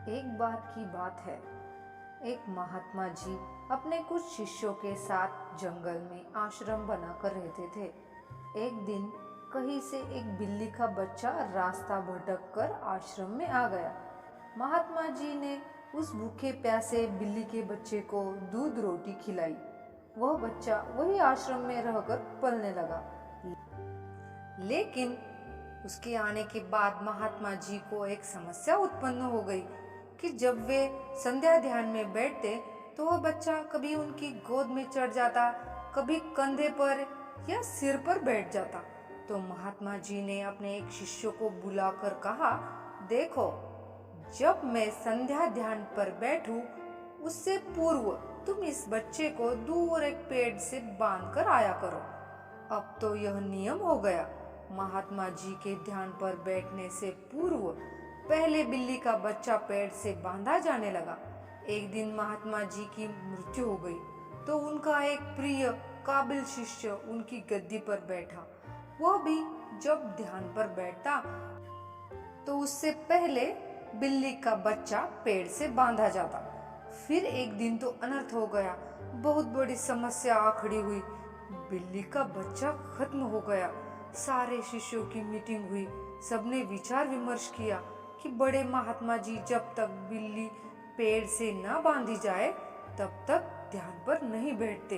एक बार की बात है। एक महात्मा जी अपने कुछ शिष्यों के साथ जंगल में आश्रम बनाकर रहते थे। एक दिन कहीं से एक बिल्ली का बच्चा रास्ता भटक कर आश्रम में आ गया। महात्मा जी ने उस भूखे प्यासे बिल्ली के बच्चे को दूध रोटी खिलाई। वह बच्चा वही आश्रम में रहकर पलने लगा। लेकिन उसके आने के बाद महात्मा जी को एक समस्या उत्पन्न हो गई कि जब वे संध्या ध्यान में बैठते तो वह बच्चा कभी उनकी गोद में चढ़ जाता, कभी कंधे पर या सिर पर बैठ जाता। तो महात्मा जी ने अपने एक शिष्य को बुलाकर कहा, देखो, जब मैं संध्या ध्यान पर बैठूं, उससे पूर्व तुम इस बच्चे को दूर एक पेड़ से बांध कर आया करो। अब तो यह नियम हो गया। महात्मा जी के ध्यान पर बैठने से पूर्व पहले बिल्ली का बच्चा पेड़ से बांधा जाने लगा। एक दिन महात्मा जी की मृत्यु हो गई तो उनका एक प्रिय काबिल शिष्य उनकी गद्दी पर बैठा। वह भी जब ध्यान पर बैठता तो उससे पहले बिल्ली का बच्चा पेड़ से बांधा जाता। फिर एक दिन तो अनर्थ हो गया, बहुत बड़ी समस्या आ खड़ी हुई। बिल्ली का बच्चा खत्म हो गया। सारे शिष्यों की मीटिंग हुई। सबने विचार विमर्श किया कि बड़े महात्मा जी जब तक बिल्ली पेड़ से न बांधी जाए तब तक ध्यान पर नहीं बैठते।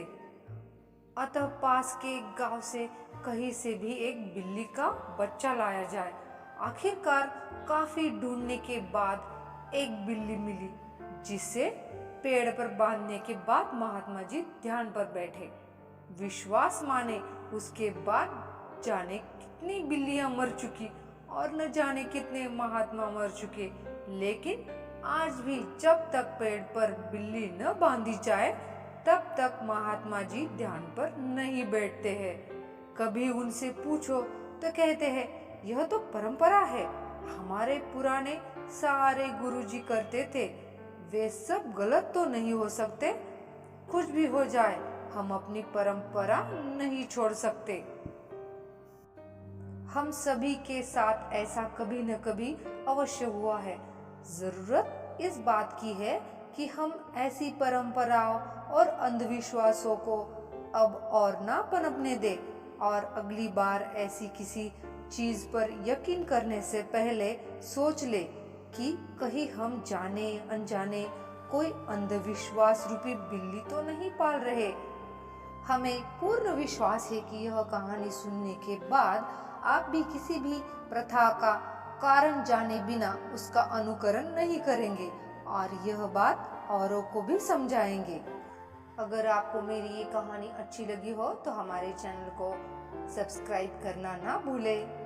अतः पास के एक गांव से कहीं से भी एक बिल्ली का बच्चा लाया जाए। आखिरकार काफी ढूंढने के बाद एक बिल्ली मिली, जिसे पेड़ पर बांधने के बाद महात्मा जी ध्यान पर बैठे। विश्वास माने उसके बाद जाने कितनी बिल्लियां मर चुकी और न जाने कितने महात्मा मर चुके, लेकिन आज भी जब तक पेड़ पर बिल्ली न बांधी जाए तब तक महात्मा जी ध्यान पर नहीं बैठते हैं। कभी उनसे पूछो तो कहते हैं, यह तो परंपरा है, हमारे पुराने सारे गुरुजी करते थे, वे सब गलत तो नहीं हो सकते। कुछ भी हो जाए, हम अपनी परंपरा नहीं छोड़ सकते। हम सभी के साथ ऐसा कभी न कभी अवश्य हुआ है। जरूरत इस बात की है कि हम ऐसी परंपराओं और अंधविश्वासों को अब और ना पनपने दें और अगली बार ऐसी किसी चीज पर यकीन करने से पहले सोच ले कि कहीं हम जाने अनजाने कोई अंधविश्वास रूपी बिल्ली तो नहीं पाल रहे। हमें पूर्ण विश्वास है कि यह कहानी सुनने के बाद आप भी किसी भी प्रथा का कारण जाने बिना उसका अनुकरण नहीं करेंगे और यह बात औरों को भी समझाएंगे। अगर आपको मेरी ये कहानी अच्छी लगी हो तो हमारे चैनल को सब्सक्राइब करना ना भूलें।